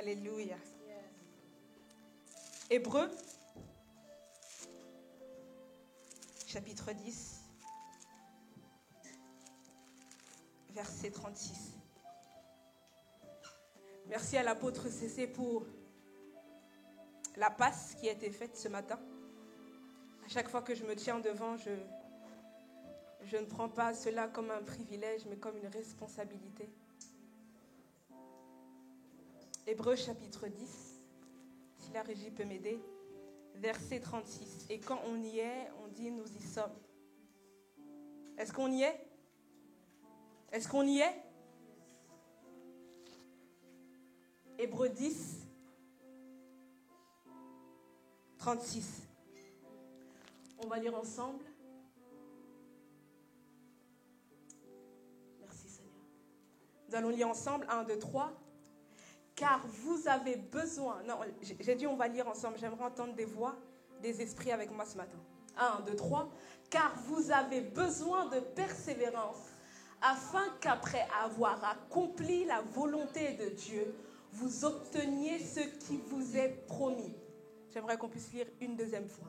Alléluia. Hébreux, chapitre 10, verset 36. Merci à l'apôtre Cécé pour la passe qui a été faite ce matin. À chaque fois que je me tiens devant, je ne prends pas cela comme un privilège, mais comme une responsabilité. Hébreux chapitre 10, si la régie peut m'aider, verset 36. Et quand on y est, on dit nous y sommes. Est-ce qu'on y est? Est-ce qu'on y est? Hébreux 10, 36. On va lire ensemble. Merci Seigneur. Nous allons lire ensemble, 1, 2, 3. Car vous avez besoin... Non, j'ai dit on va lire ensemble. J'aimerais entendre des voix, des esprits avec moi ce matin. 1, 2, 3. Car vous avez besoin de persévérance, afin qu'après avoir accompli la volonté de Dieu, vous obteniez ce qui vous est promis. J'aimerais qu'on puisse lire une deuxième fois.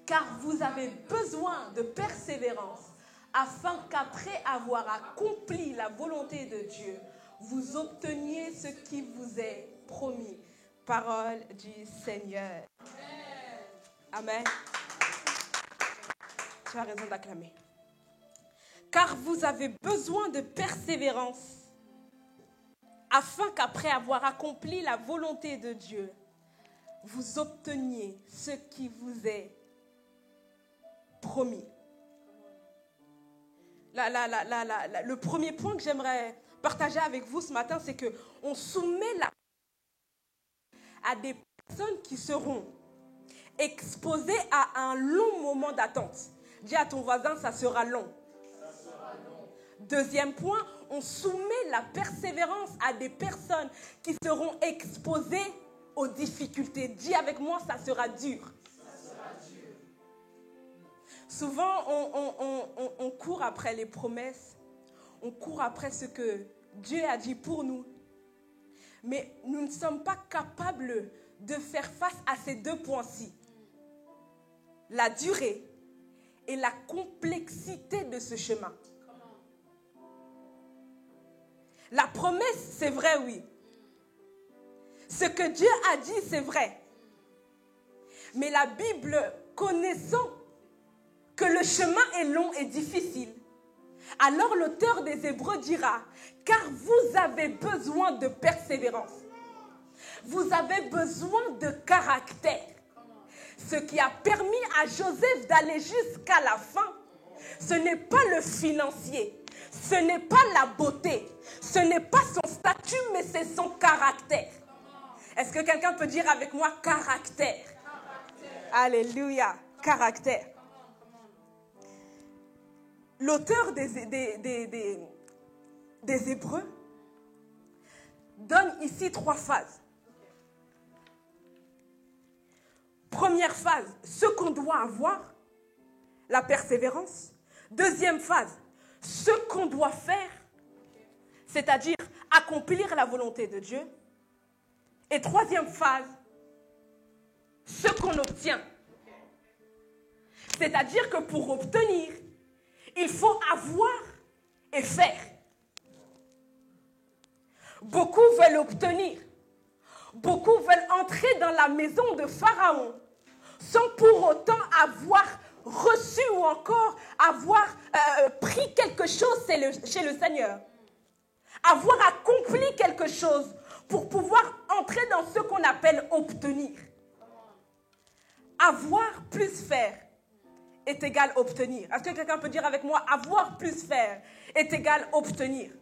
Car vous avez besoin de persévérance, afin qu'après avoir accompli la volonté de Dieu, vous obteniez ce qui vous est promis. Parole du Seigneur. Amen. Tu as raison d'acclamer. Car vous avez besoin de persévérance, afin qu'après avoir accompli la volonté de Dieu, vous obteniez ce qui vous est promis. Le premier point que j'aimerais partager avec vous ce matin, c'est qu'on soumet à des personnes qui seront exposées à un long moment d'attente. Dis à ton voisin, ça sera long. Deuxième point, on soumet la persévérance à des personnes qui seront exposées aux difficultés. Dis avec moi, ça sera dur. Ça sera dur. Souvent, on court après les promesses, on court après ce que Dieu a dit pour nous. Mais nous ne sommes pas capables de faire face à ces deux points-ci. La durée et la complexité de ce chemin. La promesse, c'est vrai, oui. Ce que Dieu a dit, c'est vrai. Mais la Bible, connaissant que le chemin est long et difficile, alors l'auteur des Hébreux dira, car vous avez besoin de persévérance. Vous avez besoin de caractère. Ce qui a permis à Joseph d'aller jusqu'à la fin, ce n'est pas le financier, ce n'est pas la beauté, ce n'est pas son statut, mais c'est son caractère. Est-ce que quelqu'un peut dire avec moi caractère? Alléluia, caractère. L'auteur des Hébreux donne ici 3 phases. Première phase, ce qu'on doit avoir, la persévérance. Deuxième phase, ce qu'on doit faire, c'est-à-dire accomplir la volonté de Dieu. Et troisième phase, ce qu'on obtient. C'est-à-dire que pour obtenir, il faut avoir et faire. Beaucoup veulent obtenir. Beaucoup veulent entrer dans la maison de Pharaon sans pour autant avoir reçu ou encore avoir pris quelque chose chez le Seigneur. Avoir accompli quelque chose pour pouvoir entrer dans ce qu'on appelle obtenir. Avoir plus faire est égal obtenir. Est-ce que quelqu'un peut dire avec moi, avoir plus faire est égal obtenir?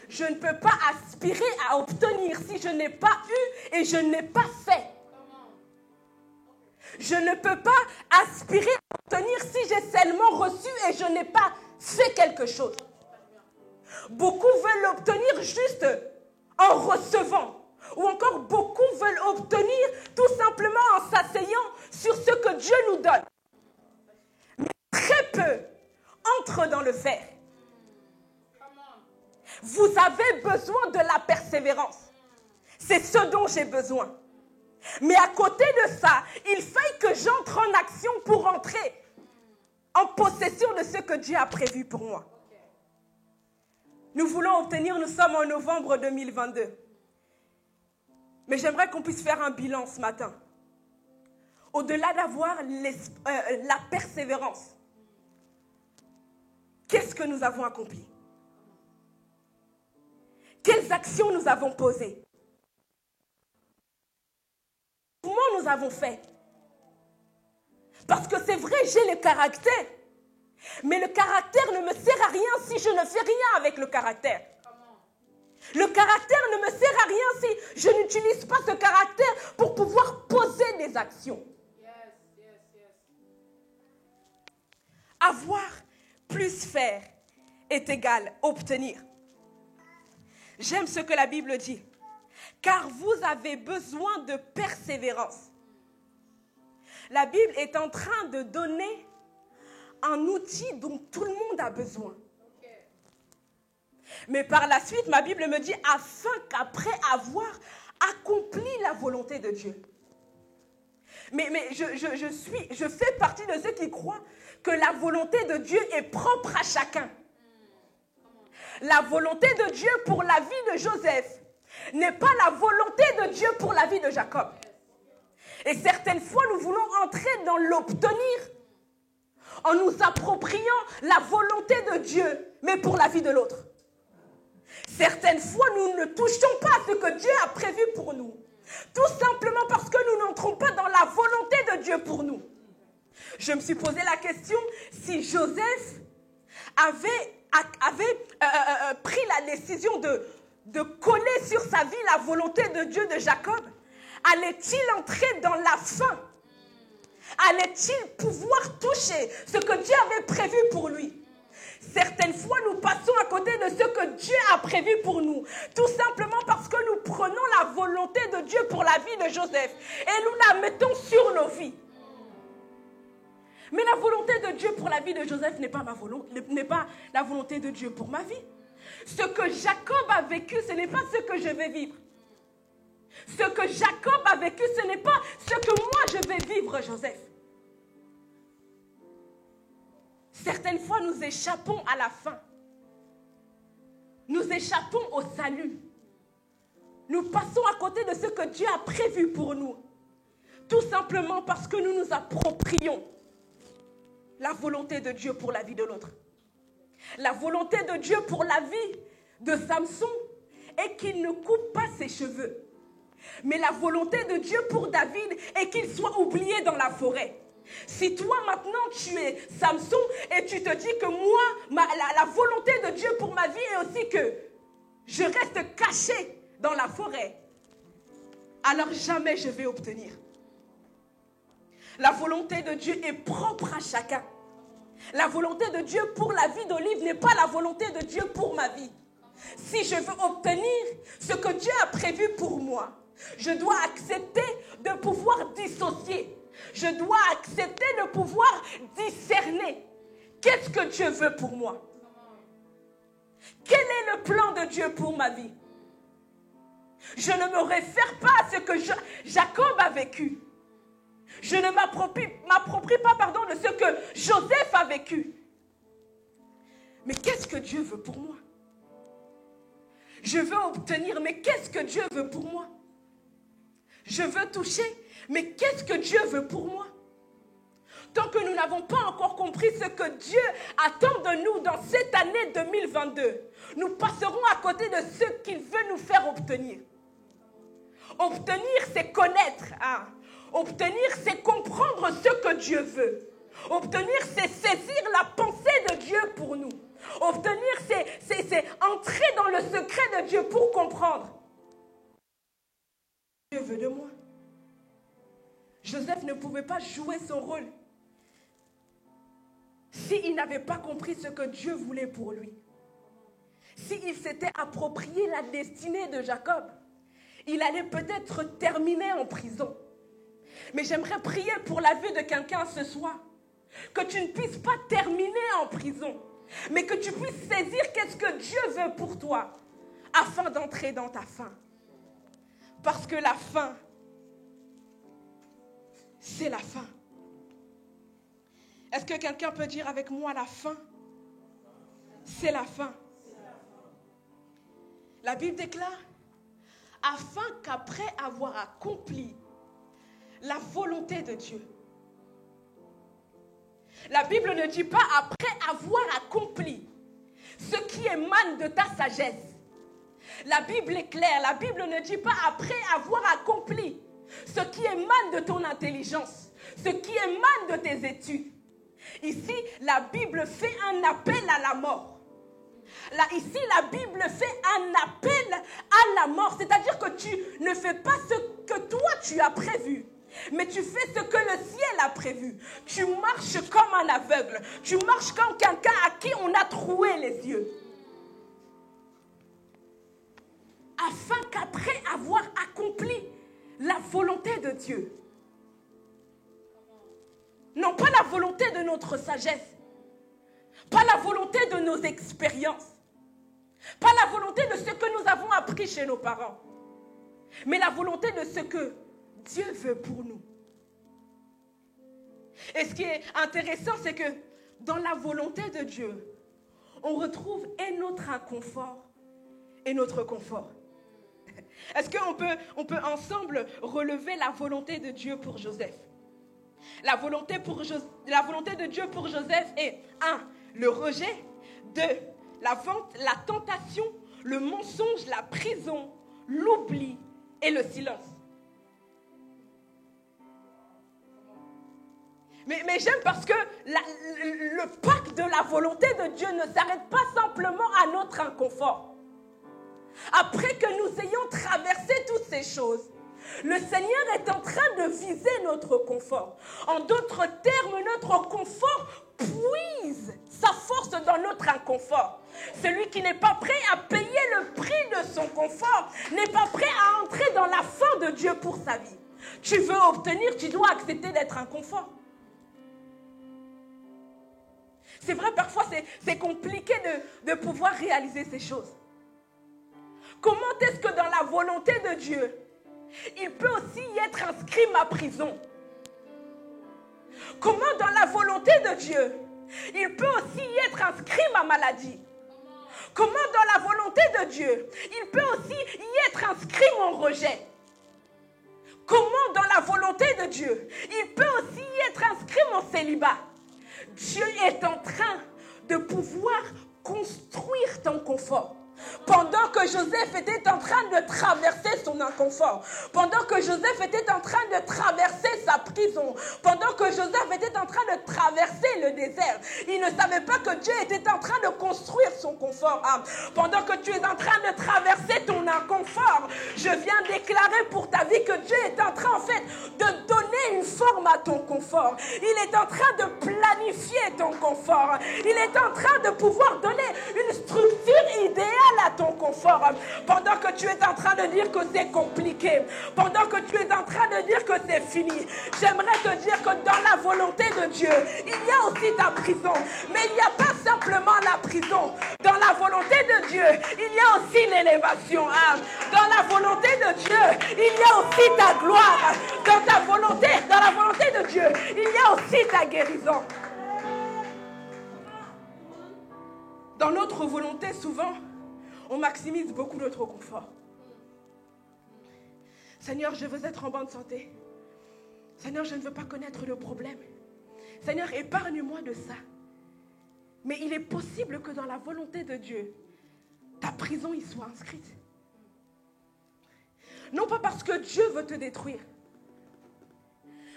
Je ne peux pas aspirer à obtenir si je n'ai pas eu et je n'ai pas fait. Je ne peux pas aspirer à obtenir si j'ai seulement reçu et je n'ai pas fait quelque chose. Beaucoup veulent l'obtenir juste en recevant. Ou encore beaucoup veulent obtenir tout simplement en s'asseyant sur ce que Dieu nous donne. Mais très peu entrent dans le faire. vous avez besoin de la persévérance. C'est ce dont j'ai besoin. Mais à côté de ça, il faille que j'entre en action pour entrer en possession de ce que Dieu a prévu pour moi. Nous voulons obtenir, nous sommes en novembre 2022. Mais j'aimerais qu'on puisse faire un bilan ce matin. Au-delà d'avoir la persévérance, qu'est-ce que nous avons accompli? Quelles actions nous avons posées? Comment nous avons fait? Parce que c'est vrai, j'ai le caractère. Mais le caractère ne me sert à rien si je ne fais rien avec le caractère. Le caractère ne me sert à rien si je n'utilise pas ce caractère pour pouvoir poser des actions. Avoir plus faire est égal obtenir. J'aime ce que la Bible dit. Car vous avez besoin de persévérance. La Bible est en train de donner un outil dont tout le monde a besoin. Mais par la suite, ma Bible me dit, afin qu'après avoir accompli la volonté de Dieu. Mais je fais partie de ceux qui croient que la volonté de Dieu est propre à chacun. La volonté de Dieu pour la vie de Joseph n'est pas la volonté de Dieu pour la vie de Jacob. Et certaines fois, nous voulons entrer dans l'obtenir en nous appropriant la volonté de Dieu, mais pour la vie de l'autre. Certaines fois, nous ne touchons pas à ce que Dieu a prévu pour nous. Tout simplement parce que nous n'entrons pas dans la volonté de Dieu pour nous. Je me suis posé la question, si Joseph avait pris la décision de coller sur sa vie la volonté de Dieu de Jacob, allait-il entrer dans la fin? Allait-il pouvoir toucher ce que Dieu avait prévu pour lui? Certaines fois, nous passons à côté de ce que Dieu a prévu pour nous. Tout simplement parce que nous prenons la volonté de Dieu pour la vie de Joseph et nous la mettons sur nos vies. Mais la volonté de Dieu pour la vie de Joseph n'est pas la volonté de Dieu pour ma vie. Ce que Jacob a vécu, ce n'est pas ce que je vais vivre. Ce que Jacob a vécu, ce n'est pas ce que moi je vais vivre, Joseph. Certaines fois, nous échappons à la fin. Nous échappons au salut. Nous passons à côté de ce que Dieu a prévu pour nous. Tout simplement parce que nous nous approprions la volonté de Dieu pour la vie de l'autre. La volonté de Dieu pour la vie de Samson est qu'il ne coupe pas ses cheveux. Mais la volonté de Dieu pour David est qu'il soit oublié dans la forêt. Si toi maintenant tu es Samson et tu te dis que moi, la volonté de Dieu pour ma vie est aussi que je reste caché dans la forêt, alors jamais je vais obtenir. La volonté de Dieu est propre à chacun. La volonté de Dieu pour la vie d'Olive n'est pas la volonté de Dieu pour ma vie. Si je veux obtenir ce que Dieu a prévu pour moi, je dois accepter de pouvoir dissocier. Je dois accepter de pouvoir discerner. Qu'est-ce que Dieu veut pour moi? Quel est le plan de Dieu pour ma vie? Je ne me réfère pas à ce que Jacob a vécu. Je ne m'approprie pas de ce que Joseph a vécu. Mais qu'est-ce que Dieu veut pour moi? Je veux obtenir, mais qu'est-ce que Dieu veut pour moi? Je veux toucher, mais qu'est-ce que Dieu veut pour moi? Tant que nous n'avons pas encore compris ce que Dieu attend de nous dans cette année 2022, nous passerons à côté de ce qu'il veut nous faire obtenir. Obtenir, c'est connaître. Obtenir, c'est comprendre ce que Dieu veut. Obtenir, c'est saisir la pensée de Dieu pour nous. Obtenir, c'est entrer dans le secret de Dieu pour comprendre. Dieu veut de moi. Joseph ne pouvait pas jouer son rôle s'il n'avait pas compris ce que Dieu voulait pour lui. S'il s'était approprié la destinée de Jacob, il allait peut-être terminer en prison. Mais j'aimerais prier pour la vie de quelqu'un ce soir, que tu ne puisses pas terminer en prison, mais que tu puisses saisir qu'est-ce que Dieu veut pour toi afin d'entrer dans ta fin. Parce que la fin, c'est la fin. Est-ce que quelqu'un peut dire avec moi la fin? C'est la fin. La Bible déclare, afin qu'après avoir accompli la volonté de Dieu. La Bible ne dit pas après avoir accompli ce qui émane de ta sagesse. La Bible est claire. La Bible ne dit pas après avoir accompli ce qui émane de ton intelligence, ce qui émane de tes études. Ici, la Bible fait un appel à la mort. Là, ici, la Bible fait un appel à la mort. C'est-à-dire que tu ne fais pas ce que toi tu as prévu, mais tu fais ce que le ciel a prévu. Tu marches comme un aveugle. Tu marches comme quelqu'un à qui on a troué les yeux. Afin qu'après avoir accompli la volonté de Dieu, non pas la volonté de notre sagesse, pas la volonté de nos expériences, pas la volonté de ce que nous avons appris chez nos parents, mais la volonté de ce que Dieu veut pour nous. Et ce qui est intéressant, c'est que dans la volonté de Dieu, on retrouve et notre inconfort et notre confort. Est-ce qu'on peut ensemble relever la volonté de Dieu pour Joseph? La volonté de Dieu pour Joseph est 1. Le rejet. 2. La tentation, le mensonge, la prison, l'oubli et le silence. Mais j'aime parce que le pacte de la volonté de Dieu ne s'arrête pas simplement à notre inconfort. Après que nous ayons traversé toutes ces choses, le Seigneur est en train de viser notre confort. En d'autres termes, notre confort puise sa force dans notre inconfort. Celui qui n'est pas prêt à payer le prix de son confort n'est pas prêt à entrer dans la fin de Dieu pour sa vie. Tu veux obtenir, tu dois accepter d'être inconfort. C'est vrai, parfois c'est compliqué de pouvoir réaliser ces choses. Comment est-ce que dans la volonté de Dieu, il peut aussi y être inscrit ma prison? Comment dans la volonté de Dieu, il peut aussi y être inscrit ma maladie? Comment dans la volonté de Dieu, il peut aussi y être inscrit mon rejet? Comment dans la volonté de Dieu, il peut aussi y être inscrit mon célibat? Dieu est en train de pouvoir construire ton confort. Pendant que Joseph était en train de traverser son inconfort, pendant que Joseph était en train de traverser sa prison, pendant que Joseph était en train de traverser le désert, il ne savait pas que Dieu était en train de construire son confort. Pendant que tu es en train de traverser ton inconfort, je viens déclarer pour ta vie que Dieu est en train en fait de donner une forme à ton confort. Il est en train de planifier ton confort. Il est en train de pouvoir donner une structure idéale à ton confort. Pendant que tu es en train de dire que c'est compliqué, pendant que tu es en train de dire que c'est fini, j'aimerais te dire que dans la volonté de Dieu, il y a aussi ta prison. Mais il n'y a pas simplement la prison. Dans la volonté de Dieu, il y a aussi l'élévation. Dans la volonté de Dieu, il y a aussi ta gloire. Dans la volonté de Dieu, il y a aussi ta guérison. Dans notre volonté, souvent, on maximise beaucoup notre confort. Seigneur, je veux être en bonne santé. Seigneur, je ne veux pas connaître le problème. Seigneur, épargne-moi de ça. Mais il est possible que dans la volonté de Dieu, ta prison y soit inscrite. Non pas parce que Dieu veut te détruire.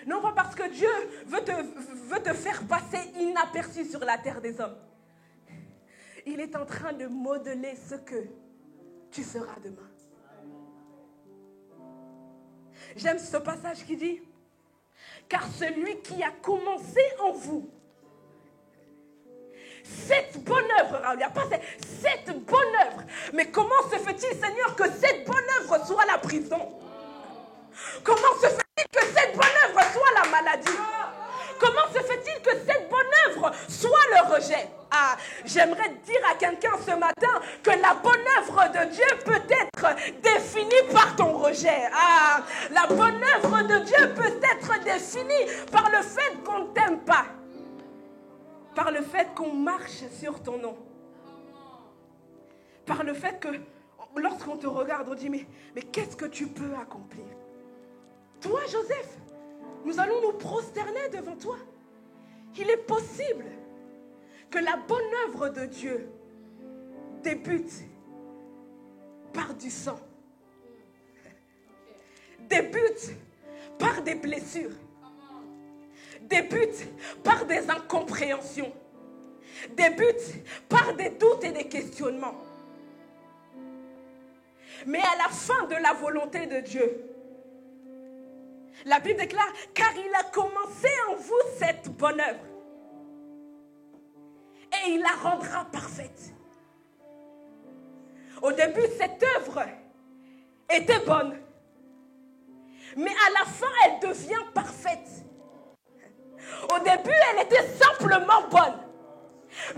Non pas parce que Dieu veut te faire passer inaperçu sur la terre des hommes. Il est en train de modeler ce que tu seras demain. J'aime ce passage qui dit, car celui qui a commencé en vous cette bonne œuvre, il n'y a pas cette bonne œuvre. Mais comment se fait-il, Seigneur, que cette bonne œuvre soit la prison? Comment se fait-il que cette bonne œuvre soit la maladie? Comment se fait-il que cette bonne œuvre, soit le rejet. Ah, j'aimerais dire à quelqu'un ce matin que la bonne œuvre de Dieu peut être définie par ton rejet. Ah, la bonne œuvre de Dieu peut être définie par le fait qu'on ne t'aime pas. Par le fait qu'on marche sur ton nom. Par le fait que lorsqu'on te regarde, on dit mais qu'est-ce que tu peux accomplir? Toi, Joseph, nous allons nous prosterner devant toi. Il est possible que la bonne œuvre de Dieu débute par du sang, débute par des blessures, débute par des incompréhensions, débute par des doutes et des questionnements. Mais à la fin de la volonté de Dieu, la Bible déclare, car il a commencé en vous cette bonne œuvre. Et il la rendra parfaite. Au début, cette œuvre était bonne. Mais à la fin, elle devient parfaite. Au début, elle était simplement bonne.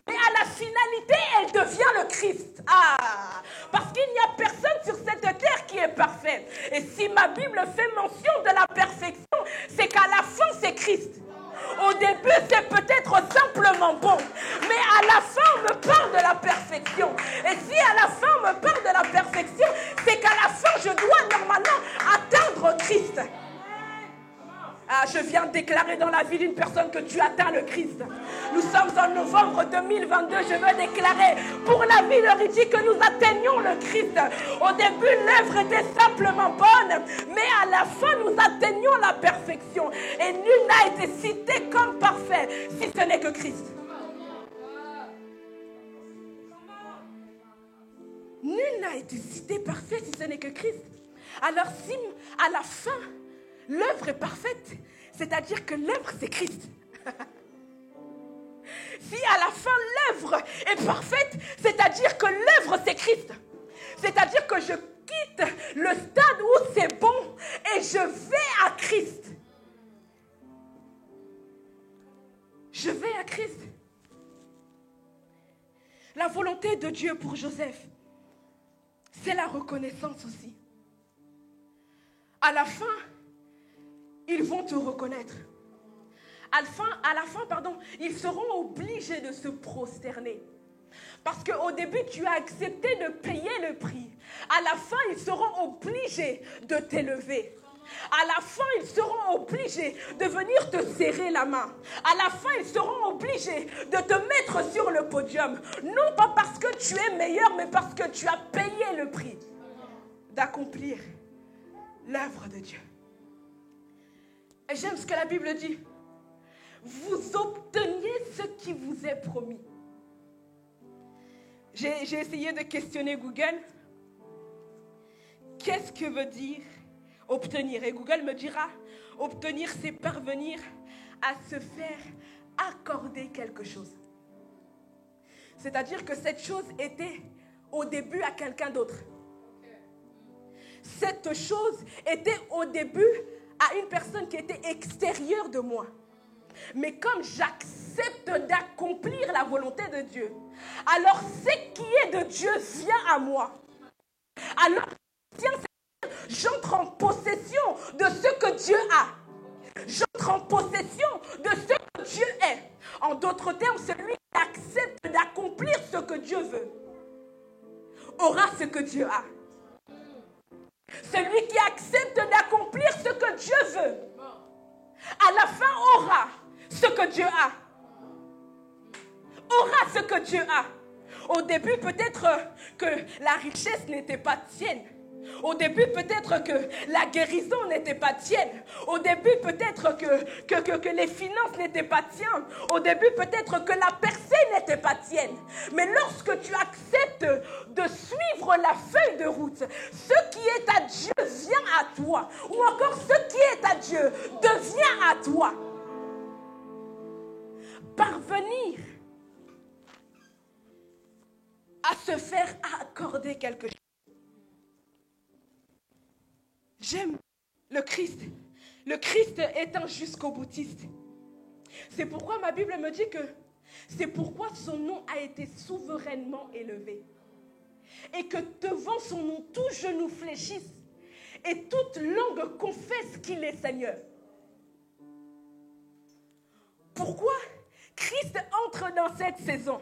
Mais à la finalité, elle devient le Christ. Ah, parce qu'il n'y a personne sur cette terre qui est parfait. Et si ma Bible fait mention de la perfection, c'est qu'à la fin, c'est Christ. Au début, c'est peut-être simplement bon. Mais à la fin, on me parle de la perfection. Et si à la fin, on me parle de la perfection, c'est qu'à la fin, je dois normalement atteindre Christ. Ah, je viens de déclarer dans la vie d'une personne que tu atteins le Christ. Nous sommes en novembre 2022. Je veux déclarer pour la vie de Richie que nous atteignons le Christ. Au début, l'œuvre était simplement bonne, mais à la fin, nous atteignons la perfection. Et nul n'a été cité comme parfait si ce n'est que Christ. Nul n'a été cité parfait si ce n'est que Christ. Alors si à la fin, l'œuvre est parfaite, c'est-à-dire que l'œuvre, c'est Christ. Si à la fin, l'œuvre est parfaite, c'est-à-dire que l'œuvre, c'est Christ. C'est-à-dire que je quitte le stade où c'est bon et je vais à Christ. Je vais à Christ. La volonté de Dieu pour Joseph, c'est la reconnaissance aussi. À la fin, ils vont te reconnaître. À la fin, ils seront obligés de se prosterner. Parce qu'au début, tu as accepté de payer le prix. À la fin, ils seront obligés de t'élever. À la fin, ils seront obligés de venir te serrer la main. À la fin, ils seront obligés de te mettre sur le podium. Non pas parce que tu es meilleur, mais parce que tu as payé le prix d'accomplir l'œuvre de Dieu. Et j'aime ce que la Bible dit. Vous obteniez ce qui vous est promis. J'ai essayé de questionner Google. Qu'est-ce que veut dire obtenir? Et Google me dira, obtenir, c'est parvenir à se faire accorder quelque chose. C'est-à-dire que cette chose était au début à quelqu'un d'autre. Cette chose était au début à une personne qui était extérieure de moi. Mais comme j'accepte d'accomplir la volonté de Dieu, alors ce qui est de Dieu vient à moi. Alors, j'entre en possession de ce que Dieu a. J'entre en possession de ce que Dieu est. En d'autres termes, celui qui accepte d'accomplir ce que Dieu veut aura ce que Dieu a. Celui qui accepte d'accomplir ce que Dieu veut, à la fin aura ce que Dieu a. Aura ce que Dieu a. Au début, peut-être que la richesse n'était pas tienne. Au début, peut-être que la guérison n'était pas tienne. Au début, peut-être que les finances n'étaient pas tiennes. Au début, peut-être que la percée n'était pas tienne. Mais lorsque tu acceptes de suivre la feuille de route, ce qui est à Dieu vient à toi. Ou encore, ce qui est à Dieu devient à toi. Parvenir à se faire accorder quelque chose. J'aime le Christ. Le Christ est un jusqu'au boutiste. C'est pourquoi ma Bible me dit que C'est pourquoi son nom a été souverainement élevé. Et que devant son nom, tout genou fléchisse et toute langue confesse qu'il est Seigneur. Pourquoi Christ entre dans cette saison?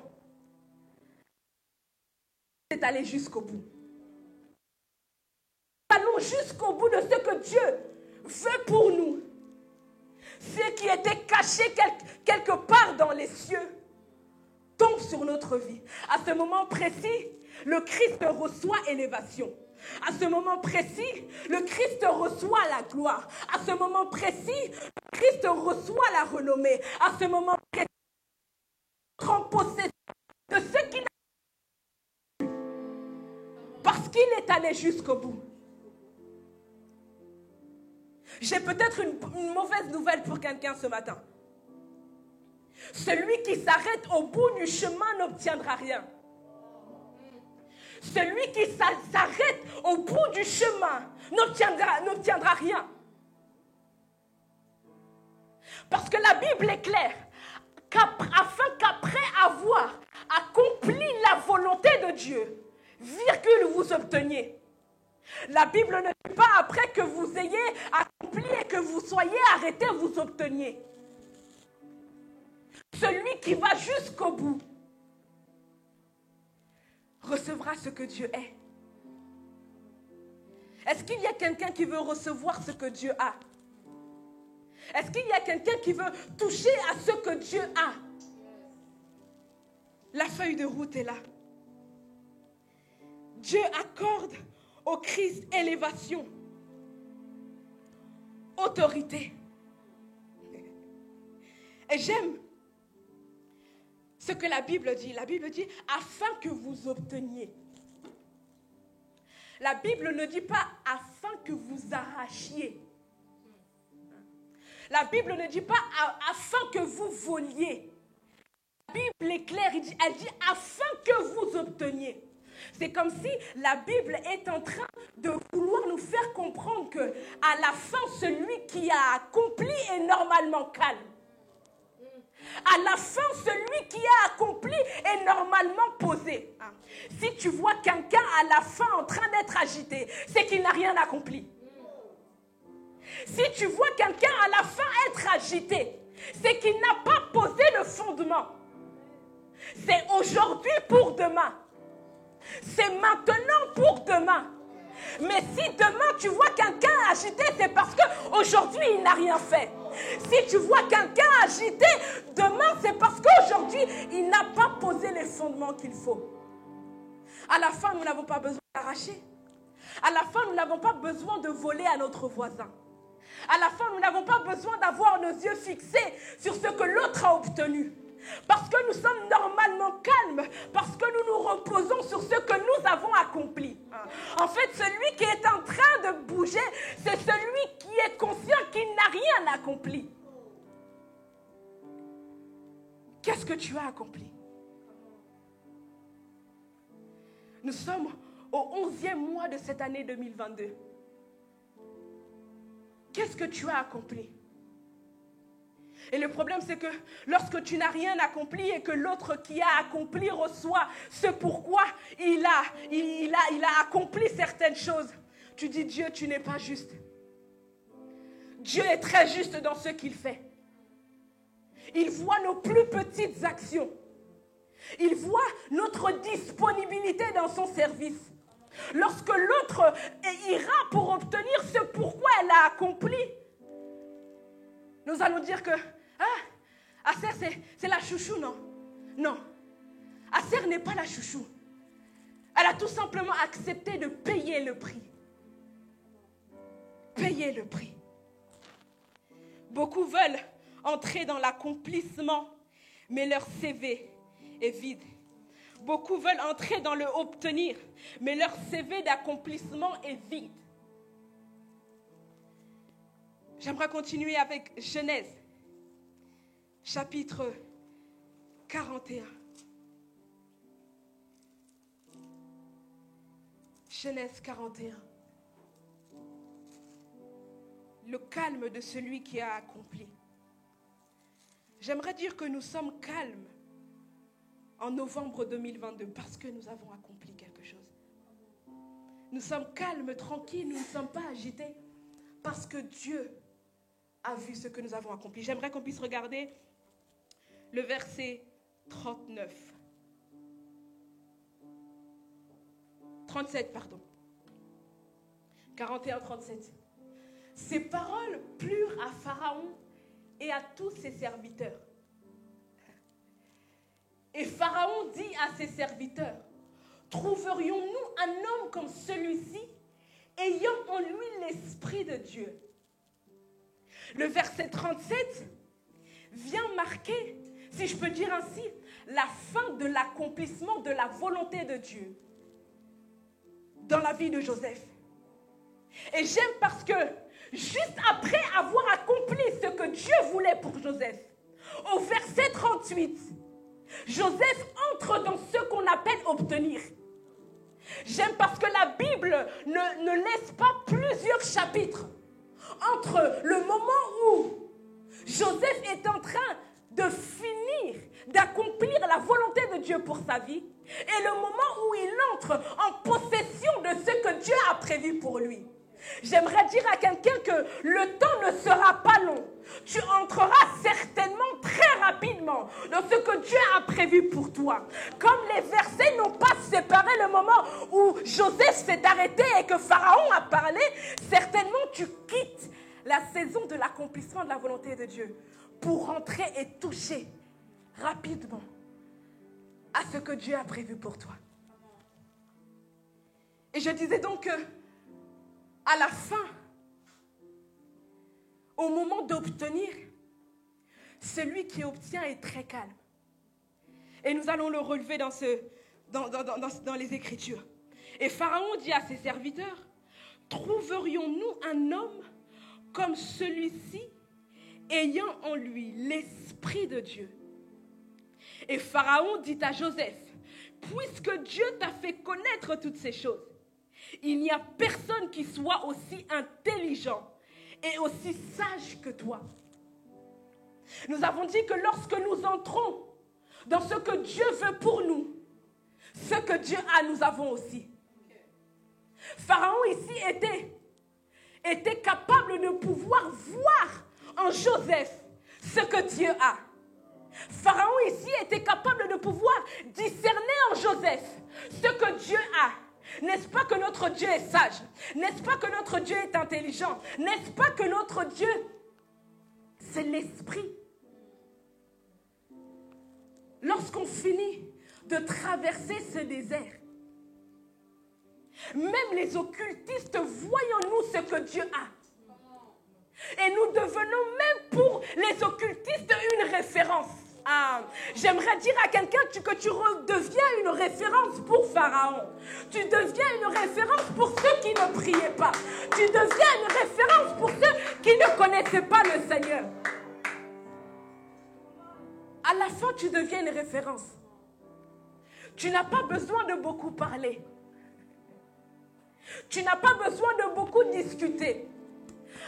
C'est aller jusqu'au bout. Allons jusqu'au bout de ce que Dieu veut pour nous. Ce qui était caché quelque part dans les cieux tombe sur notre vie. À ce moment précis, le Christ reçoit élévation. À ce moment précis, le Christ reçoit la gloire. À ce moment précis, le Christ reçoit la renommée. À ce moment précis, il prend possession de ce qu'il a. Parce qu'il est allé jusqu'au bout. J'ai peut-être une mauvaise nouvelle pour quelqu'un ce matin. Celui qui s'arrête au bout du chemin n'obtiendra rien. Celui qui s'arrête au bout du chemin n'obtiendra rien. Parce que la Bible est claire. Afin qu'après avoir accompli la volonté de Dieu, virgule, vous obteniez. La Bible ne dit pas après que vous ayez accompli et que vous soyez arrêté, vous obteniez. Celui qui va jusqu'au bout recevra ce que Dieu est. Est-ce qu'il y a quelqu'un qui veut recevoir ce que Dieu a? Est-ce qu'il y a quelqu'un qui veut toucher à ce que Dieu a? La feuille de route est là. Dieu accorde au Christ élévation, autorité. Et j'aime ce que la Bible dit. La Bible dit afin que vous obteniez. La Bible ne dit pas afin que vous arrachiez. La Bible ne dit pas afin que vous voliez. La Bible est claire, elle dit afin que vous obteniez. C'est comme si la Bible est en train de vouloir nous faire comprendre que à la fin, celui qui a accompli est normalement calme. À la fin, celui qui a accompli est normalement posé. Si tu vois quelqu'un à la fin en train d'être agité, c'est qu'il n'a rien accompli. Si tu vois quelqu'un à la fin être agité, c'est qu'il n'a pas posé le fondement. C'est aujourd'hui pour demain. C'est maintenant pour demain. Mais si demain tu vois quelqu'un agité, c'est parce qu'aujourd'hui il n'a rien fait. Si tu vois quelqu'un agité, demain c'est parce qu'aujourd'hui il n'a pas posé les fondements qu'il faut. À la fin, nous n'avons pas besoin d'arracher. À la fin, nous n'avons pas besoin de voler à notre voisin. À la fin, nous n'avons pas besoin d'avoir nos yeux fixés sur ce que l'autre a obtenu. Parce que nous sommes normalement calmes, parce que nous nous reposons sur ce que nous avons accompli. En fait, celui qui est en train de bouger, c'est celui qui est conscient qu'il n'a rien accompli. Qu'est-ce que tu as accompli? Nous sommes au 11e mois de cette année 2022. Qu'est-ce que tu as accompli? Et le problème, c'est que lorsque tu n'as rien accompli et que l'autre qui a accompli reçoit ce pourquoi il a accompli certaines choses, tu dis, Dieu, tu n'es pas juste. Dieu est très juste dans ce qu'il fait. Il voit nos plus petites actions. Il voit notre disponibilité dans son service. Lorsque l'autre ira pour obtenir ce pourquoi elle a accompli, nous allons dire que Aser, c'est la chouchou, non? Non. Aser n'est pas la chouchou. Elle a tout simplement accepté de payer le prix. Payer le prix. Beaucoup veulent entrer dans l'accomplissement, mais leur CV est vide. Beaucoup veulent entrer dans le obtenir, mais leur CV d'accomplissement est vide. J'aimerais continuer avec Genèse, chapitre 41. Genèse 41. Le calme de celui qui a accompli. J'aimerais dire que nous sommes calmes en novembre 2022 parce que nous avons accompli quelque chose. Nous sommes calmes, tranquilles, nous ne sommes pas agités parce que Dieu a vu ce que nous avons accompli. J'aimerais qu'on puisse regarder le verset 37, pardon. 41-37. Ces paroles plurent à Pharaon et à tous ses serviteurs. Et Pharaon dit à ses serviteurs, trouverions-nous un homme comme celui-ci, ayant en lui l'Esprit de Dieu? Le verset 37 vient marquer, si je peux dire ainsi, la fin de l'accomplissement de la volonté de Dieu dans la vie de Joseph. Et j'aime parce que juste après avoir accompli ce que Dieu voulait pour Joseph, au verset 38, Joseph entre dans ce qu'on appelle obtenir. J'aime parce que la Bible ne laisse pas plusieurs chapitres entre le moment où Joseph est en train de finir, d'accomplir la volonté de Dieu pour sa vie et le moment où il entre en possession de ce que Dieu a prévu pour lui. J'aimerais dire à quelqu'un que le temps ne sera pas long. Tu entreras certainement très rapidement dans ce que Dieu a prévu pour toi. Comme les versets n'ont pas séparé le moment où Joseph s'est arrêté et que Pharaon a parlé, certainement tu quittes la saison de l'accomplissement de la volonté de Dieu pour rentrer et toucher rapidement à ce que Dieu a prévu pour toi. Et je disais donc que à la fin, au moment d'obtenir, celui qui obtient est très calme. Et nous allons le relever dans les Écritures. Et Pharaon dit à ses serviteurs, trouverions-nous un homme comme celui-ci, ayant en lui l'Esprit de Dieu? Et Pharaon dit à Joseph, puisque Dieu t'a fait connaître toutes ces choses, il n'y a personne qui soit aussi intelligent et aussi sage que toi. Nous avons dit que lorsque nous entrons dans ce que Dieu veut pour nous, ce que Dieu a, nous avons aussi. Pharaon ici était capable de pouvoir voir en Joseph ce que Dieu a. Pharaon ici était capable de pouvoir discerner en Joseph ce que Dieu a. N'est-ce pas que notre Dieu est sage? N'est-ce pas que notre Dieu est intelligent? N'est-ce pas que notre Dieu, c'est l'Esprit? Lorsqu'on finit de traverser ce désert, même les occultistes voyons nous ce que Dieu a. Et nous devenons même pour les occultistes une référence. Ah, j'aimerais dire à quelqu'un que tu deviens une référence pour Pharaon. Tu deviens une référence pour ceux qui ne priaient pas. Tu deviens une référence pour ceux qui ne connaissaient pas le Seigneur. À la fin, tu deviens une référence. Tu n'as pas besoin de beaucoup parler. Tu n'as pas besoin de beaucoup discuter.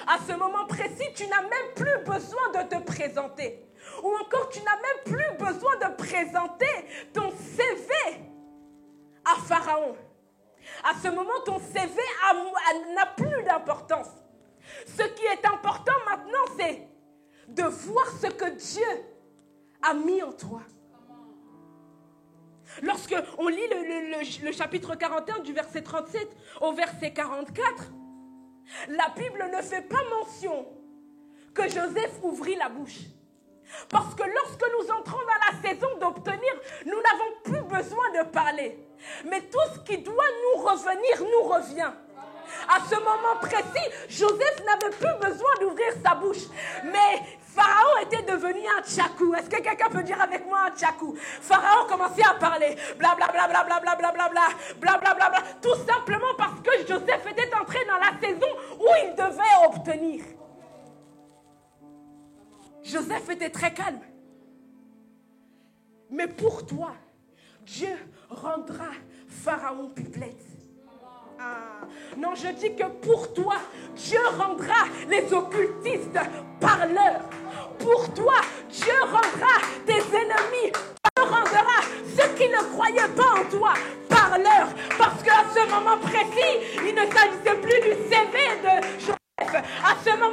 À ce moment précis, tu n'as même plus besoin de te présenter. Ou encore, tu n'as même plus besoin de présenter ton CV à Pharaon. À ce moment, ton CV n'a plus d'importance. Ce qui est important maintenant, c'est de voir ce que Dieu a mis en toi. Lorsque on lit le chapitre 41 du verset 37 au verset 44, la Bible ne fait pas mention que Joseph ouvrit la bouche. Parce que lorsque nous entrons dans la saison d'obtenir, nous n'avons plus besoin de parler. Mais tout ce qui doit nous revenir, nous revient. À ce moment précis, Joseph n'avait plus besoin d'ouvrir sa bouche. Mais Pharaon était devenu un tchakou. Est-ce que quelqu'un peut dire avec moi un tchakou? Pharaon commençait à parler. Blablabla, blablabla, blablabla, blablabla. Tout simplement parce que Joseph était entré dans la saison où il devait obtenir. Joseph était très calme. Mais pour toi, Dieu rendra Pharaon perplexe. Ah, non, je dis que pour toi, Dieu rendra les occultistes parleurs. Pour toi, Dieu rendra tes ennemis. Dieu rendra ceux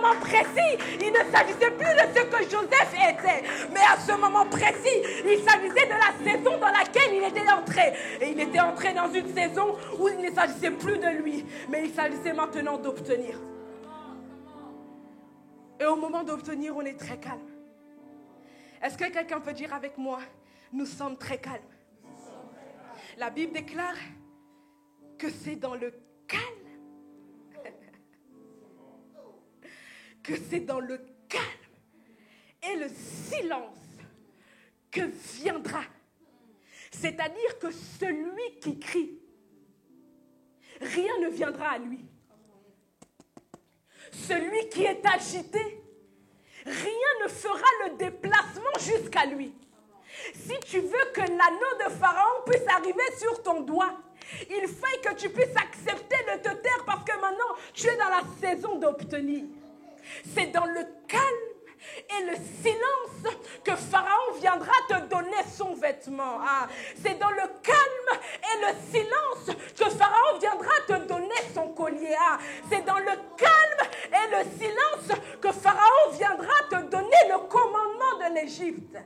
moment précis, il ne s'agissait plus de ce que Joseph était. Mais à ce moment précis, il s'agissait de la saison dans laquelle il était entré. Et il était entré dans une saison où il ne s'agissait plus de lui, mais il s'agissait maintenant d'obtenir. Et au moment d'obtenir, on est très calme. Est-ce que quelqu'un peut dire avec moi, nous sommes très calmes? La Bible déclare que c'est dans le calme, que c'est dans le calme et le silence que viendra. C'est-à-dire que celui qui crie, rien ne viendra à lui. Celui qui est agité, rien ne fera le déplacement jusqu'à lui. Si tu veux que l'anneau de Pharaon puisse arriver sur ton doigt, il faut que tu puisses accepter de te taire parce que maintenant, tu es dans la saison d'obtenir. C'est dans le calme et le silence que Pharaon viendra te donner son vêtement. C'est dans le calme et le silence que Pharaon viendra te donner son collier. C'est dans le calme et le silence que Pharaon viendra te donner le commandement de l'Égypte.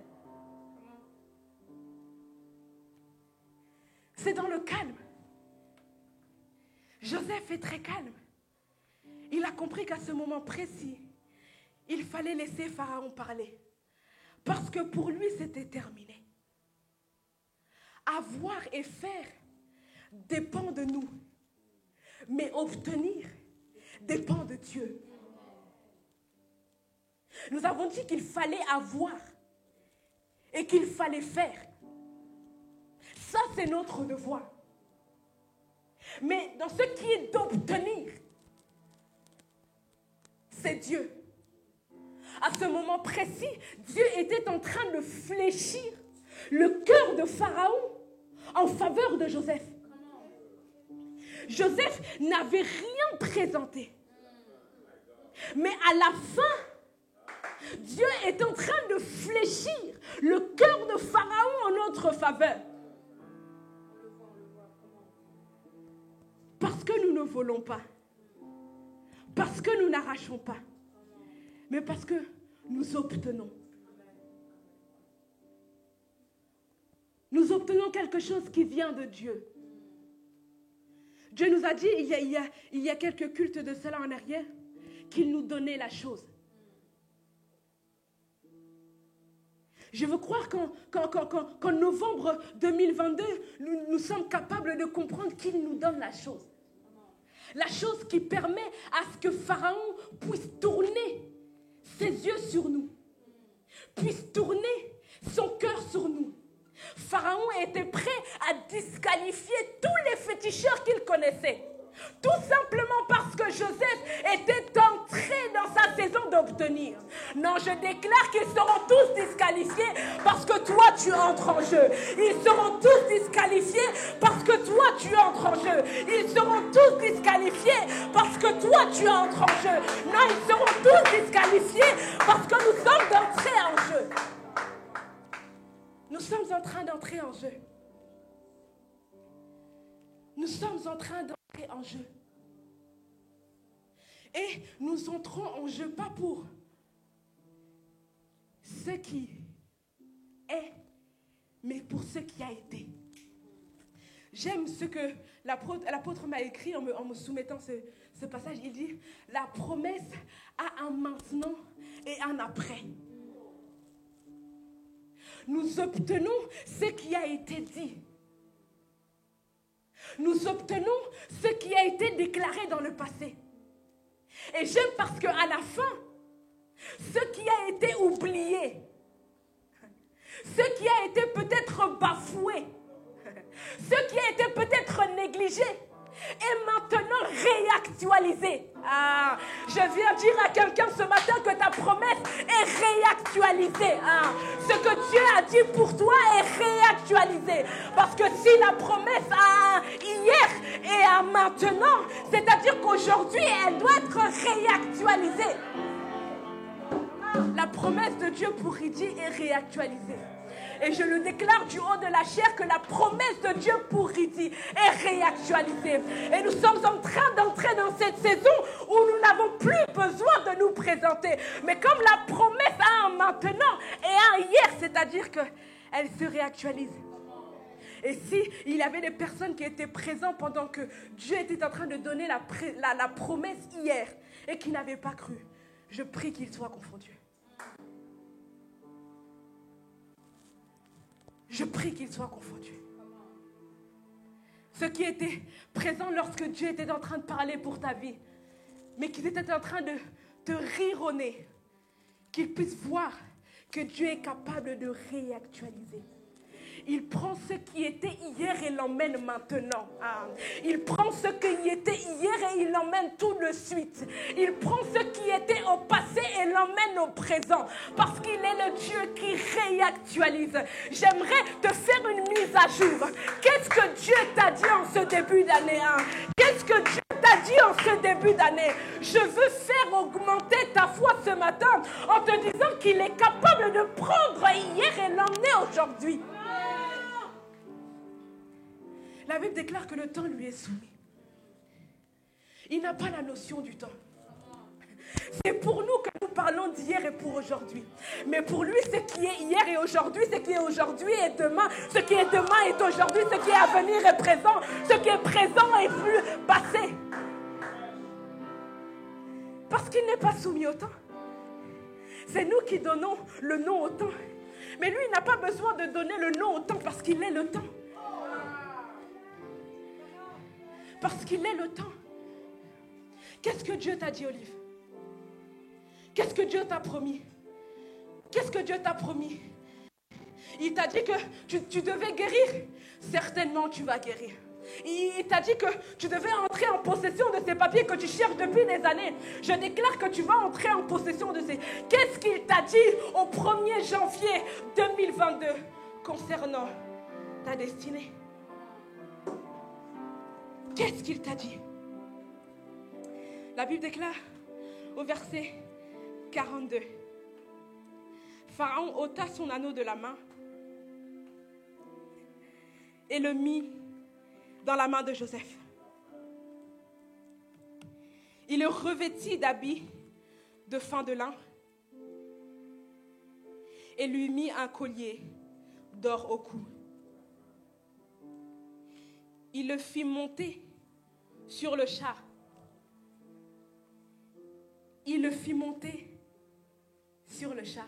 C'est dans le calme. Joseph est très calme. Il a compris qu'à ce moment précis, il fallait laisser Pharaon parler. Parce que pour lui, c'était terminé. Avoir et faire dépend de nous. Mais obtenir dépend de Dieu. Nous avons dit qu'il fallait avoir et qu'il fallait faire. Ça, c'est notre devoir. Mais dans ce qui est d'obtenir, c'est Dieu. À ce moment précis, Dieu était en train de fléchir le cœur de Pharaon en faveur de Joseph. Joseph n'avait rien présenté. Mais à la fin, Dieu est en train de fléchir le cœur de Pharaon en notre faveur. Parce que nous ne volons pas. Parce que nous n'arrachons pas. Mais parce que nous obtenons. Nous obtenons quelque chose qui vient de Dieu. Dieu nous a dit, il y a quelques cultes de cela en arrière, qu'il nous donnait la chose. Je veux croire qu'en novembre 2022, nous sommes capables de comprendre qu'il nous donne la chose. La chose qui permet à ce que Pharaon puisse tourner ses yeux sur nous, puisse tourner son cœur sur nous. Pharaon était prêt à disqualifier tous les féticheurs qu'il connaissait. Tout simplement parce que Joseph était entré dans sa saison d'obtenir. Non, je déclare qu'ils seront tous disqualifiés parce que toi tu entres en jeu. Ils seront tous disqualifiés parce que toi tu entres en jeu. Ils seront tous disqualifiés parce que toi tu entres en jeu. Non, ils seront tous disqualifiés parce que nous sommes entrés en jeu. Nous sommes en train d'entrer en jeu. Nous sommes en train d'entrer en jeu. Et nous entrons en jeu pas pour ce qui est, mais pour ce qui a été. J'aime ce que l'apôtre m'a écrit en me soumettant ce passage. Il dit, la promesse a un maintenant et un après. Nous obtenons ce qui a été dit. Nous obtenons ce qui a été déclaré dans le passé. Et j'aime parce qu'à la fin, ce qui a été oublié, ce qui a été peut-être bafoué, ce qui a été peut-être négligé, est maintenant réactualisé. Je viens dire à quelqu'un ce matin que ta promesse est réactualisée. Ce que Dieu a dit pour toi est réactualisé. Parce que si la promesse a hier et à maintenant, c'est-à-dire qu'aujourd'hui, elle doit être réactualisée. La promesse de Dieu pour Ridi est réactualisée. Et je le déclare du haut de la chair que la promesse de Dieu pour Ridi est réactualisée. Et nous sommes en train d'entrer dans cette saison où nous n'avons plus besoin de nous présenter. expérimenté. Mais comme la promesse a un maintenant et un hier, c'est-à-dire qu'elle se réactualise. Et si il y avait des personnes qui étaient présentes pendant que Dieu était en train de donner la promesse hier et qui n'avaient pas cru, je prie qu'ils soient confondus. Je prie qu'ils soient confondus. Ceux qui étaient présents lorsque Dieu était en train de parler pour ta vie, mais qui étaient en train de te rire au nez, qu'ils puissent voir que Dieu est capable de réactualiser. Il prend ce qui était hier et l'emmène maintenant. Il prend ce qui était hier et il l'emmène tout de suite. Il prend ce qui était au passé et l'emmène au présent. Parce qu'il est le Dieu qui réactualise. J'aimerais te faire une mise à jour. Qu'est-ce que Dieu t'a dit en ce début d'année? Qu'est-ce que Dieu t'a dit en ce début d'année? Je veux faire augmenter ta foi ce matin en te disant qu'il est capable de prendre hier et l'emmener aujourd'hui. La Bible déclare que le temps lui est soumis. Il n'a pas la notion du temps. C'est pour nous que nous parlons d'hier et pour aujourd'hui. Mais pour lui, ce qui est hier et aujourd'hui, ce qui est aujourd'hui et demain, ce qui est demain est aujourd'hui, ce qui est à venir est présent, ce qui est présent est plus passé. Parce qu'il n'est pas soumis au temps. C'est nous qui donnons le nom au temps. Mais lui, il n'a pas besoin de donner le nom au temps parce qu'il est le temps. Parce qu'il est le temps. Qu'est-ce que Dieu t'a dit, Olive? Qu'est-ce que Dieu t'a promis? Qu'est-ce que Dieu t'a promis? Il t'a dit que tu devais guérir. Certainement, tu vas guérir. Il t'a dit que tu devais entrer en possession de ces papiers que tu cherches depuis des années. Je déclare que tu vas entrer en possession de ces... Qu'est-ce qu'il t'a dit au 1er janvier 2022 concernant ta destinée? Qu'est-ce qu'il t'a dit? La Bible déclare au verset 42. Pharaon ôta son anneau de la main et le mit dans la main de Joseph. Il le revêtit d'habits de fin de lin et lui mit un collier d'or au cou. Il le fit monter sur le char. Il le fit monter sur le char.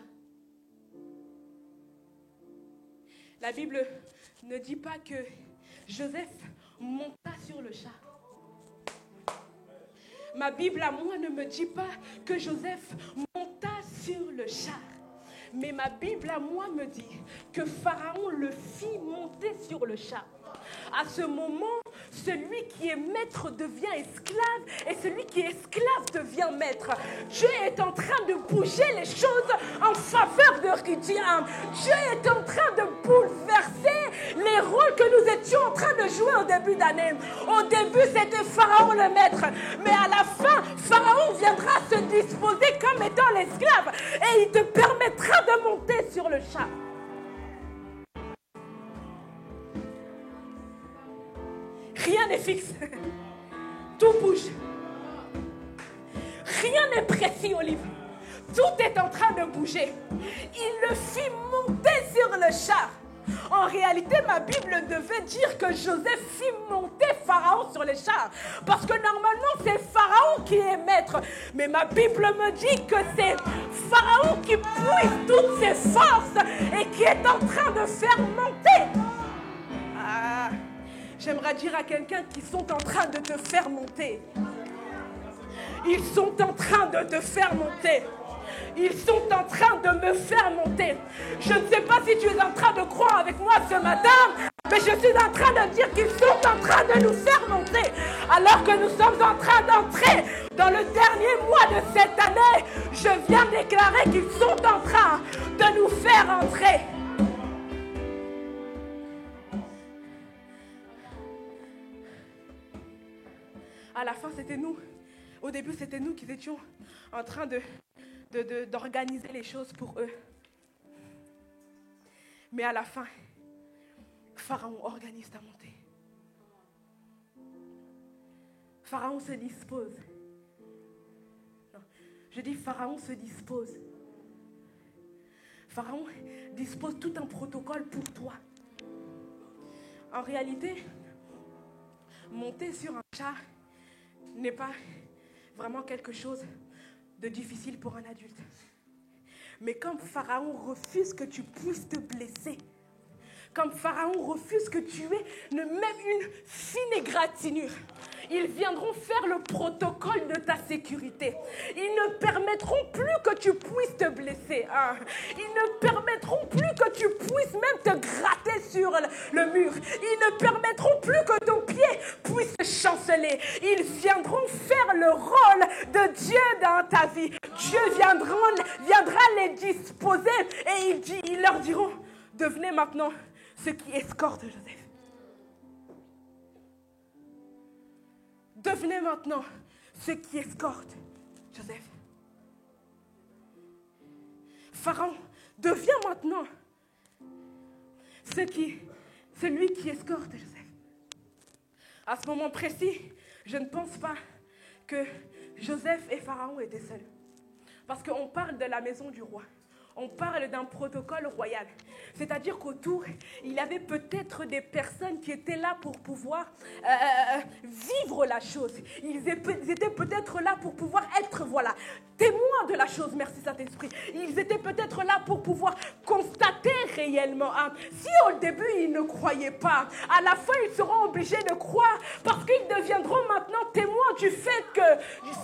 La Bible ne dit pas que Joseph monta sur le char. Ma Bible à moi ne me dit pas que Joseph monta sur le char. Mais ma Bible à moi me dit que Pharaon le fit monter sur le char. À ce moment, celui qui est maître devient esclave et celui qui est esclave devient maître. Dieu est en train de bouger les choses en faveur de Ridian. Dieu est en train de bouleverser les rôles que nous étions en train de jouer au début d'année. Au début, c'était Pharaon le maître. Mais à la fin, Pharaon viendra se disposer comme étant l'esclave et il te permettra de monter sur le char. Rien n'est fixe. Tout bouge. Rien n'est précis, Olive. Tout est en train de bouger. Il le fit monter sur le char. En réalité, ma Bible devait dire que Joseph fit monter Pharaon sur le char. Parce que normalement, c'est Pharaon qui est maître. Mais ma Bible me dit que c'est Pharaon qui puise toutes ses forces et qui est en train de faire monter. J'aimerais dire à quelqu'un qu'ils sont en train de te faire monter. Ils sont en train de te faire monter. Ils sont en train de me faire monter. Je ne sais pas si tu es en train de croire avec moi ce matin, mais je suis en train de dire qu'ils sont en train de nous faire monter. Alors que nous sommes en train d'entrer dans le dernier mois de cette année, je viens déclarer qu'ils sont en train de nous faire entrer. À la fin, c'était nous. Au début, c'était nous qui étions en train d'organiser les choses pour eux. Mais à la fin, Pharaon organise ta montée. Pharaon se dispose. Non, Je dis, Pharaon se dispose. Pharaon dispose tout un protocole pour toi. En réalité, monter sur un char n'est pas vraiment quelque chose de difficile pour un adulte. Mais comme Pharaon refuse que tu puisses te blesser, comme Pharaon refuse que tu aies même une fine égratignure, ils viendront faire le protocole de ta sécurité. Ils ne permettront plus que tu puisses te blesser. Hein. Ils ne permettront plus que tu puisses même te gratter sur le mur. Ils ne permettront plus que ton pied puisse chanceler. Ils viendront faire le rôle de Dieu dans ta vie. Dieu viendra les disposer et ils leur diront, devenez maintenant ceux qui escortent Joseph. Devenez maintenant ceux qui escortent Joseph. Pharaon, deviens maintenant celui qui escorte Joseph. À ce moment précis, je ne pense pas que Joseph et Pharaon étaient seuls. Parce qu'on parle de la maison du roi. On parle d'un protocole royal. C'est-à-dire qu'autour, il y avait peut-être des personnes qui étaient là pour pouvoir vivre la chose. Ils étaient peut-être là pour pouvoir être, témoins de la chose. Merci Saint-Esprit. Ils étaient peut-être là pour pouvoir constater réellement. Hein. Si au début, ils ne croyaient pas, à la fin, ils seront obligés de croire parce qu'ils deviendront maintenant témoins du fait que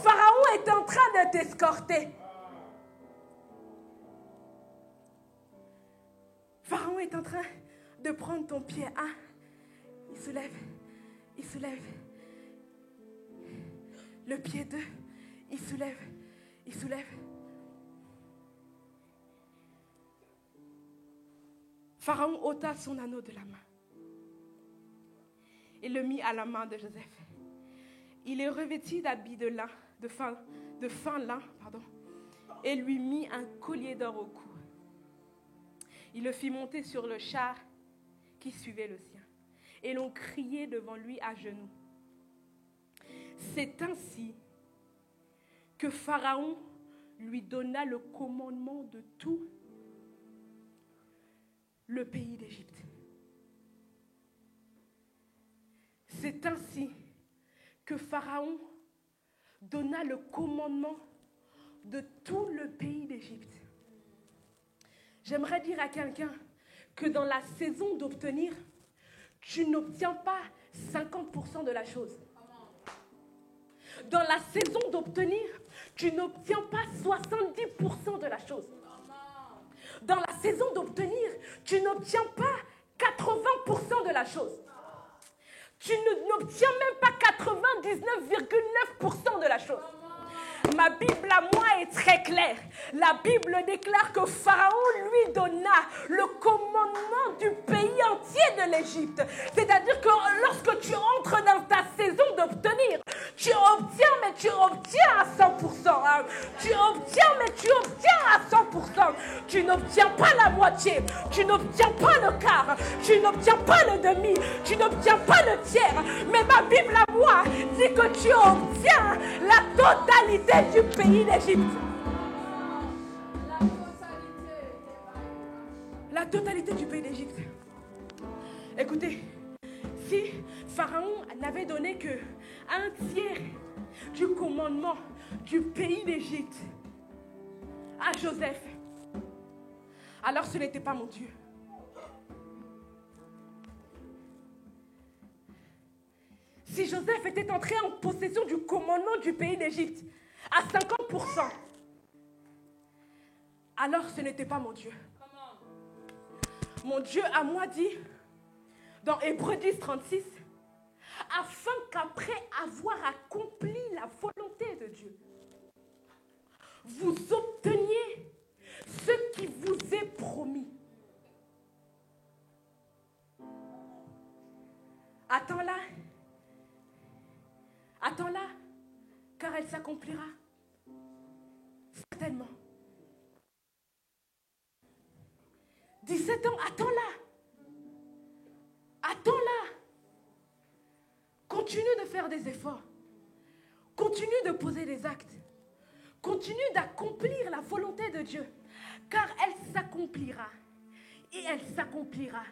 Pharaon est en train de t'escorter. Pharaon est en train de prendre ton pied. Ah, il soulève. Le pied 2, il soulève. Pharaon ôta son anneau de la main et le mit à la main de Joseph. Il est revêtu d'habits de fin lin, et lui mit un collier d'or au cou. Il le fit monter sur le char qui suivait le sien. Et l'on criait devant lui à genoux. C'est ainsi que Pharaon lui donna le commandement de tout le pays d'Égypte. C'est ainsi que Pharaon donna le commandement de tout le pays d'Égypte. J'aimerais dire à quelqu'un que dans la saison d'obtenir, tu n'obtiens pas 50% de la chose. Dans la saison d'obtenir, tu n'obtiens pas 70% de la chose. Dans la saison d'obtenir, tu n'obtiens pas 80% de la chose. Tu n'obtiens même pas 99,9% de la chose. Ma Bible à moi est très claire. La Bible déclare que Pharaon lui donna le commandement du pays entier de l'Égypte. C'est-à-dire que lorsque tu entres dans ta saison d'obtenir, tu obtiens, mais tu obtiens à 100%. Hein. Tu obtiens, mais tu obtiens à 100%. Tu n'obtiens pas la moitié. Tu n'obtiens pas le quart. Tu n'obtiens pas le demi. Tu n'obtiens pas le tiers. Mais ma Bible à moi dit que tu obtiens la totalité du pays d'Égypte. La totalité du pays d'Égypte. Écoutez, si Pharaon n'avait donné que un tiers du commandement du pays d'Égypte à Joseph, alors ce n'était pas mon Dieu. Si Joseph était entré en possession du commandement du pays d'Égypte à 50%, alors ce n'était pas mon Dieu. Mon Dieu à moi dit, dans Hébreux 10, 36, afin qu'après avoir accompli la volonté de Dieu, vous obteniez ce qui vous est promis. Attends-la, car elle s'accomplira. Certainement. 17 ans, attends-la. Continue de faire des efforts. Continue de poser des actes. Continue continue d'accomplir la volonté de Dieu, car elle s'accomplira. Et elle s'accomplira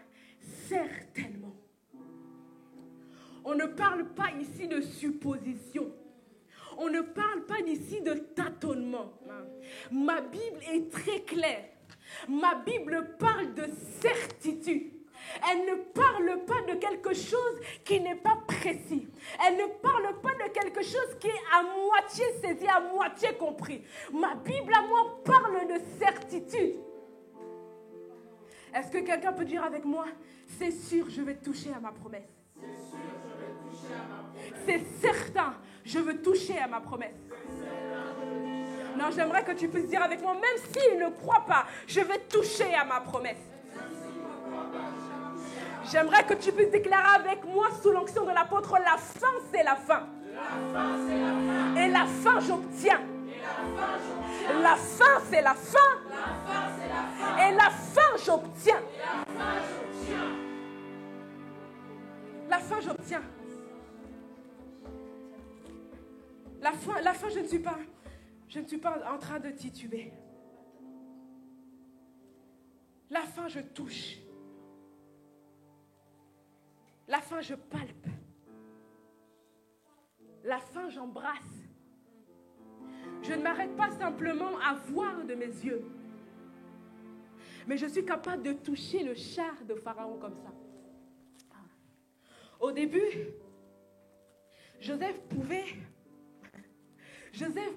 certainement. On ne parle pas ici de supposition. On ne parle pas ici de tâtonnement. Ma Bible est très claire. Ma Bible parle de certitude. Elle ne parle pas de quelque chose qui n'est pas précis. Elle ne parle pas de quelque chose qui est à moitié saisi, à moitié compris. Ma Bible à moi parle de certitude. Est-ce que quelqu'un peut dire avec moi, c'est sûr, je vais toucher à ma promesse. C'est certain, je veux toucher à ma promesse. Non, j'aimerais que tu puisses dire avec moi, même s'il ne croit pas, je vais toucher à ma promesse. J'aimerais que tu puisses déclarer avec moi, sous l'onction de l'apôtre, la fin, c'est la fin. Et la fin, j'obtiens. La fin, c'est la fin. Et la fin, j'obtiens. La fin, j'obtiens. La fin, je ne suis pas en train de tituber. La fin, je touche. La fin, je palpe. La fin, j'embrasse. Je ne m'arrête pas simplement à voir de mes yeux. Mais je suis capable de toucher le char de Pharaon comme ça. Au début, Joseph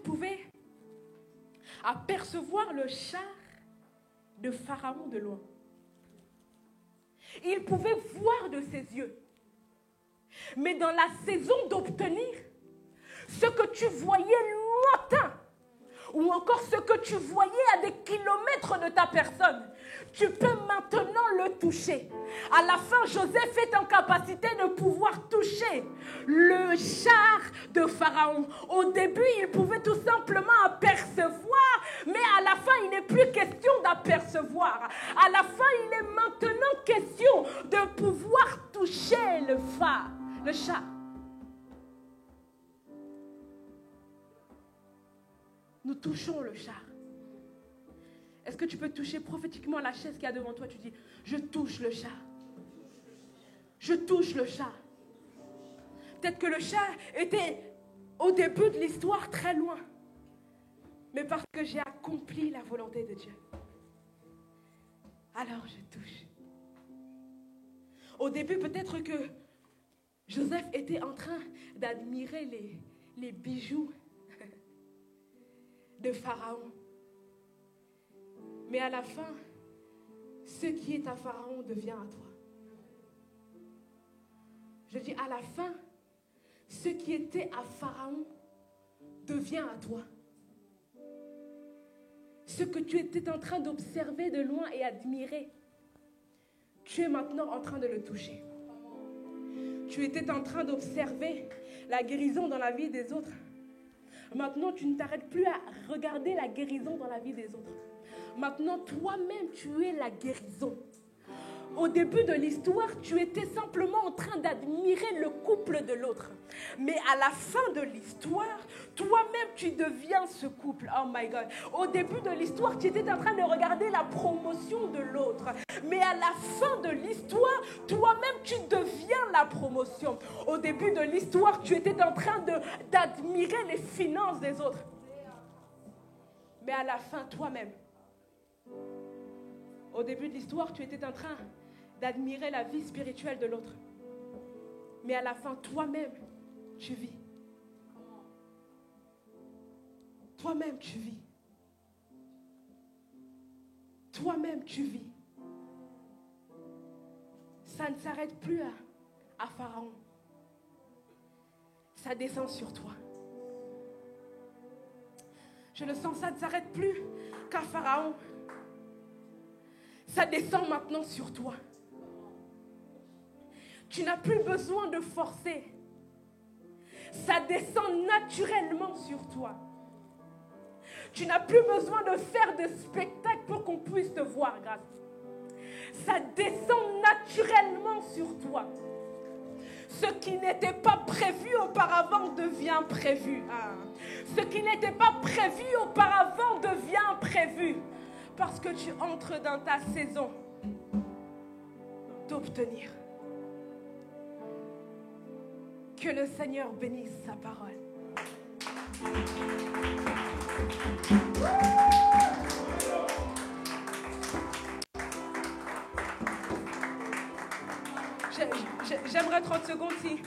pouvait apercevoir le char de Pharaon de loin. Il pouvait voir de ses yeux. Mais dans la saison d'obtenir ce que tu voyais lointain, ou encore ce que tu voyais à des kilomètres de ta personne, tu peux maintenant le toucher. À la fin, Joseph est en capacité de pouvoir toucher le char de Pharaon. Au début, il pouvait tout simplement apercevoir, mais à la fin, il n'est plus question d'apercevoir. À la fin, il est maintenant question de pouvoir toucher le char. Nous touchons le char. Est-ce que tu peux toucher prophétiquement la chaise qu'il y a devant toi? Tu dis, je touche le char. Je touche le char. Peut-être que le char était au début de l'histoire très loin. Mais parce que j'ai accompli la volonté de Dieu. Alors je touche. Au début, peut-être que Joseph était en train d'admirer les bijoux de Pharaon. Mais à la fin, ce qui est à Pharaon devient à toi. Je dis à la fin, ce qui était à Pharaon devient à toi. Ce que tu étais en train d'observer de loin et admirer, tu es maintenant en train de le toucher. Tu étais en train d'observer la guérison dans la vie des autres. Maintenant, tu ne t'arrêtes plus à regarder la guérison dans la vie des autres. Maintenant, toi-même, tu es la guérison. Au début de l'histoire, tu étais simplement en train d'admirer le couple de l'autre. Mais à la fin de l'histoire, toi-même, tu deviens ce couple. Oh my God. Au début de l'histoire, tu étais en train de regarder la promotion de l'autre. Mais à la fin de l'histoire, toi-même, tu deviens la promotion. Au début de l'histoire, tu étais en train d'admirer les finances des autres. Mais à la fin, toi-même, au début de l'histoire, tu étais en train d'admirer la vie spirituelle de l'autre. Mais à la fin, toi-même, tu vis. Toi-même, tu vis. Toi-même, tu vis. Ça ne s'arrête plus à Pharaon. Ça descend sur toi. Je le sens, ça ne s'arrête plus qu'à Pharaon. Ça descend maintenant sur toi. Tu n'as plus besoin de forcer. Ça descend naturellement sur toi. Tu n'as plus besoin de faire de spectacle pour qu'on puisse te voir, grâce. Ça descend naturellement sur toi. Ce qui n'était pas prévu auparavant devient prévu. Ce qui n'était pas prévu auparavant devient prévu. Parce que tu entres dans ta saison d'obtenir. Que le Seigneur bénisse sa parole. J'aimerais 30 secondes si...